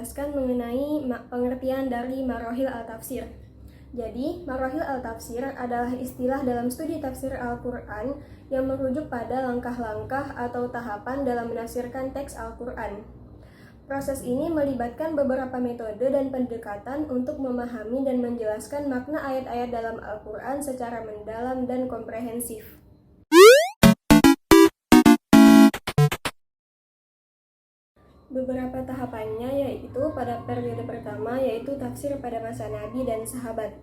menjelaskan mengenai pengertian dari marahil al-tafsir. Jadi, marahil al-tafsir adalah istilah dalam studi tafsir Al-Quran yang merujuk pada langkah-langkah atau tahapan dalam menafsirkan teks Al-Quran. Proses ini melibatkan beberapa metode dan pendekatan untuk memahami dan menjelaskan makna ayat-ayat dalam Al-Quran secara mendalam dan komprehensif. Beberapa tahapannya yaitu pada periode pertama yaitu tafsir pada masa Nabi dan sahabat.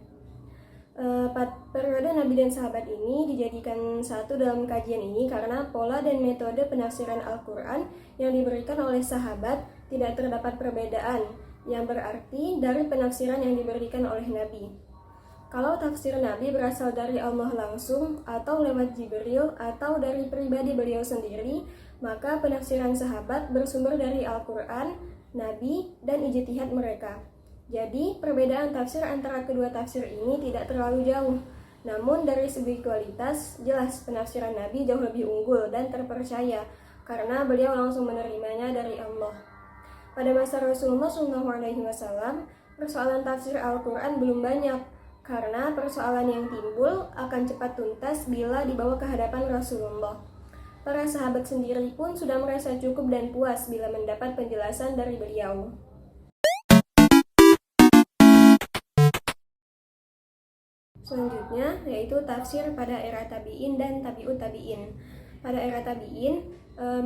Periode Nabi dan sahabat ini dijadikan satu dalam kajian ini karena pola dan metode penafsiran Al-Quran yang diberikan oleh sahabat tidak terdapat perbedaan, yang berarti dari penafsiran yang diberikan oleh Nabi. Kalau tafsir Nabi berasal dari Allah langsung atau lewat Jibril atau dari pribadi beliau sendiri, maka penafsiran sahabat bersumber dari Al-Quran, Nabi, dan ijtihad mereka. Jadi, perbedaan tafsir antara kedua tafsir ini tidak terlalu jauh. Namun, dari segi kualitas, jelas penafsiran Nabi jauh lebih unggul dan terpercaya, karena beliau langsung menerimanya dari Allah. Pada masa Rasulullah SAW, persoalan tafsir Al-Quran belum banyak, karena persoalan yang timbul akan cepat tuntas bila dibawa ke hadapan Rasulullah. Para sahabat sendiri pun sudah merasa cukup dan puas bila mendapat penjelasan dari beliau. Selanjutnya yaitu tafsir pada era tabi'in dan tabi'ut tabi'in. Pada era tabi'in,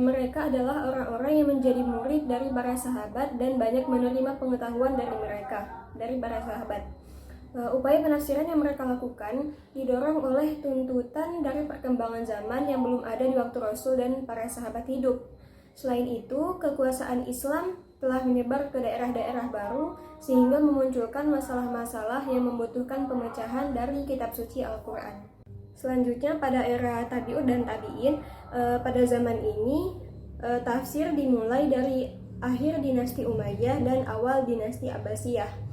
mereka adalah orang-orang yang menjadi murid dari para sahabat dan banyak menerima pengetahuan dari mereka, dari para sahabat. Upaya penafsiran yang mereka lakukan didorong oleh tuntutan dari perkembangan zaman yang belum ada di waktu Rasul dan para sahabat hidup. Selain itu, kekuasaan Islam telah menyebar ke daerah-daerah baru sehingga memunculkan masalah-masalah yang membutuhkan pemecahan dari kitab suci Al-Quran. Selanjutnya pada era tabi'ut dan tabi'in, pada zaman ini tafsir dimulai dari akhir dinasti Umayyah dan awal dinasti Abbasiyah.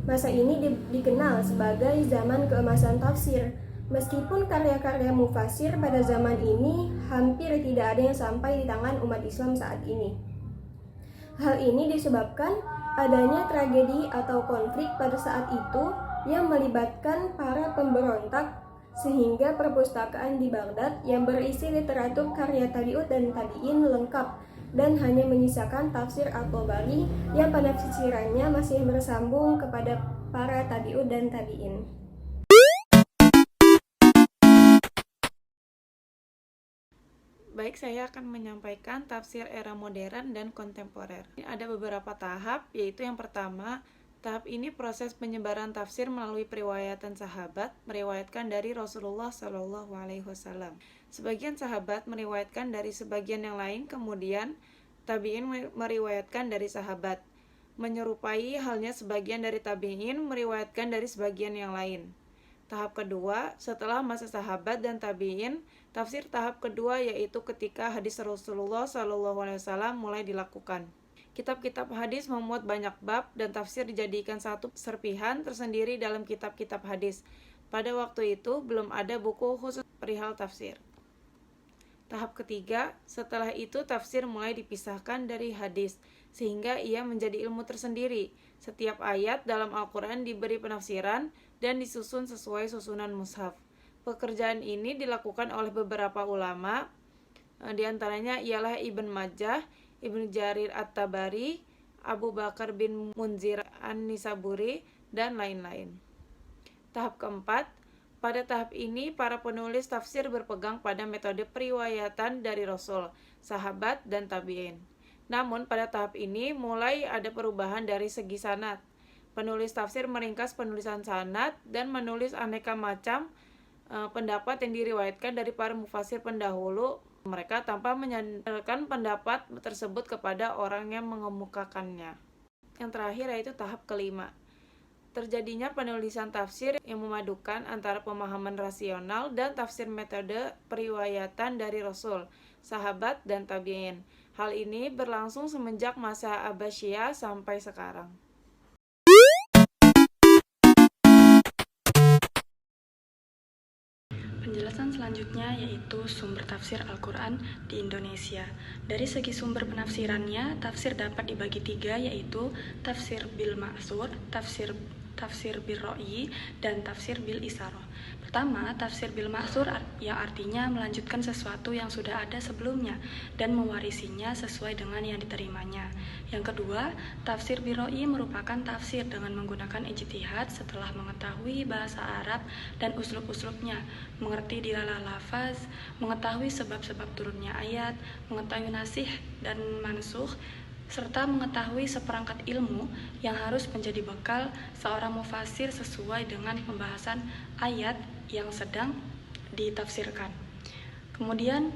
Masa ini dikenal sebagai zaman keemasan tafsir. Meskipun karya-karya mufasir pada zaman ini hampir tidak ada yang sampai di tangan umat Islam saat ini. Hal ini disebabkan adanya tragedi atau konflik pada saat itu yang melibatkan para pemberontak, sehingga perpustakaan di Baghdad yang berisi literatur karya tabi'ut dan tabi'in lengkap dan hanya menyisakan tafsir At-Tabari yang penafsirannya masih bersambung kepada para tabi'ut dan tabi'in. Baik, saya akan menyampaikan tafsir era modern dan kontemporer. Ada beberapa tahap, yaitu yang pertama, tahap ini proses penyebaran tafsir melalui periwayatan sahabat, meriwayatkan dari Rasulullah SAW. Sebagian sahabat meriwayatkan dari sebagian yang lain, kemudian tabi'in meriwayatkan dari sahabat. Menyerupai halnya sebagian dari tabi'in meriwayatkan dari sebagian yang lain. Tahap kedua, setelah masa sahabat dan tabi'in, tafsir tahap kedua yaitu ketika hadis Rasulullah SAW mulai dilakukan. Kitab-kitab hadis memuat banyak bab dan tafsir dijadikan satu serpihan tersendiri dalam kitab-kitab hadis. Pada waktu itu belum ada buku khusus perihal tafsir. Tahap ketiga, setelah itu tafsir mulai dipisahkan dari hadis, sehingga ia menjadi ilmu tersendiri. Setiap ayat dalam Al-Quran diberi penafsiran dan disusun sesuai susunan mushaf. Pekerjaan ini dilakukan oleh beberapa ulama, di antaranya ialah Ibn Majah, Ibn Jarir At-Tabari, Abu Bakar bin Munzir An-Nisaburi, dan lain-lain. Tahap keempat, pada tahap ini para penulis tafsir berpegang pada metode periwayatan dari Rasul, sahabat, dan tabi'in. Namun pada tahap ini mulai ada perubahan dari segi sanad. Penulis tafsir meringkas penulisan sanad dan menulis aneka macam pendapat yang diriwayatkan dari para mufasir pendahulu mereka tanpa menyandarkan pendapat tersebut kepada orang yang mengemukakannya. Yang terakhir yaitu tahap kelima. Terjadinya penulisan tafsir yang memadukan antara pemahaman rasional dan tafsir metode periwayatan dari Rasul, sahabat, dan tabi'in. Hal ini berlangsung semenjak masa Abbasiyah sampai sekarang. Penjelasan selanjutnya yaitu sumber tafsir Al-Quran di Indonesia. Dari segi sumber penafsirannya, tafsir dapat dibagi 3, yaitu tafsir bil ma'thur, tafsir bil ro'i, dan tafsir bil isarah. Pertama, tafsir bil ma'thur yang artinya melanjutkan sesuatu yang sudah ada sebelumnya dan mewarisinya sesuai dengan yang diterimanya. Yang kedua, tafsir bil ro'i merupakan tafsir dengan menggunakan ijtihad setelah mengetahui bahasa Arab dan uslub-uslubnya, mengerti dilalah lafaz, mengetahui sebab-sebab turunnya ayat, mengetahui nasih dan mansukh, serta mengetahui seperangkat ilmu yang harus menjadi bekal seorang mufasir sesuai dengan pembahasan ayat yang sedang ditafsirkan. Kemudian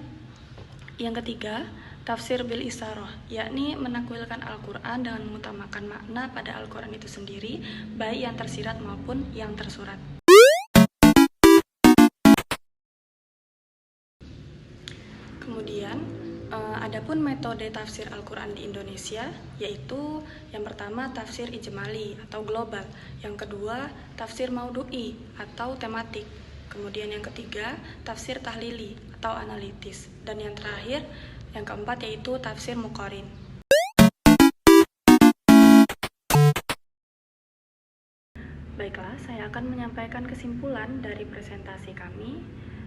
yang ketiga, tafsir bil isarah, yakni menakwilkan Al-Quran dengan mengutamakan makna pada Al-Quran itu sendiri, baik yang tersirat maupun yang tersurat. Kemudian, adapun metode tafsir Al-Quran di Indonesia, yaitu yang pertama tafsir ijmali atau global, yang kedua tafsir maudu'i atau tematik, kemudian yang ketiga tafsir tahlili atau analitis, dan yang terakhir, yang keempat yaitu tafsir muqarin. Baiklah, saya akan menyampaikan kesimpulan dari presentasi kami,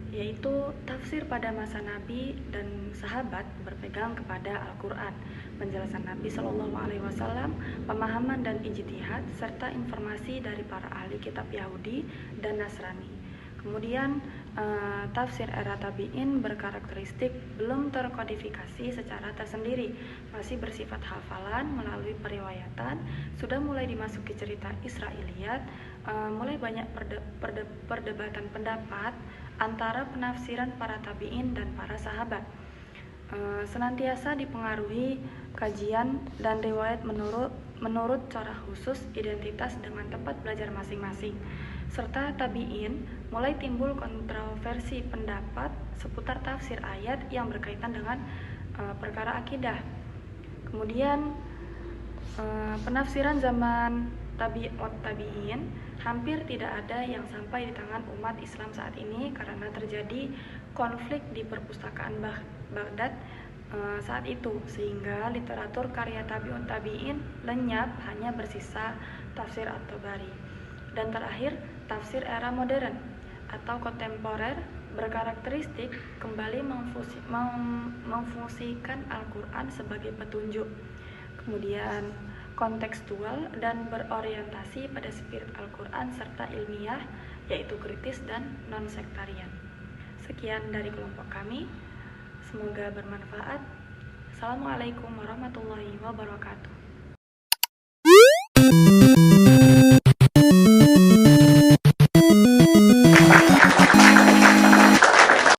yaitu tafsir pada masa Nabi dan sahabat berpegang kepada Al-Quran, penjelasan Nabi Shallallahu Alaihi Wasallam, pemahaman dan ijtihad, serta informasi dari para ahli kitab Yahudi dan Nasrani. Kemudian tafsir era tabi'in berkarakteristik belum terkodifikasi secara tersendiri, masih bersifat hafalan melalui periwayatan, sudah mulai dimasuki cerita Israiliyat, mulai banyak perdebatan pendapat antara penafsiran para tabi'in dan para sahabat. Senantiasa dipengaruhi kajian dan riwayat menurut corak khusus identitas dengan tempat belajar masing-masing, serta tabi'in mulai timbul kontroversi pendapat seputar tafsir ayat yang berkaitan dengan perkara akidah. Kemudian penafsiran zaman tabi'in hampir tidak ada yang sampai di tangan umat Islam saat ini karena terjadi konflik di perpustakaan Baghdad saat itu, sehingga literatur karya tabi'in lenyap, hanya bersisa tafsir At-Tabari. Dan terakhir, tafsir era modern atau kontemporer berkarakteristik kembali memfungsikan Al-Quran sebagai petunjuk, kemudian kontekstual dan berorientasi pada spirit Al-Quran serta ilmiah, yaitu kritis dan non-sektarian. Sekian dari kelompok kami, semoga bermanfaat. Assalamualaikum warahmatullahi wabarakatuh.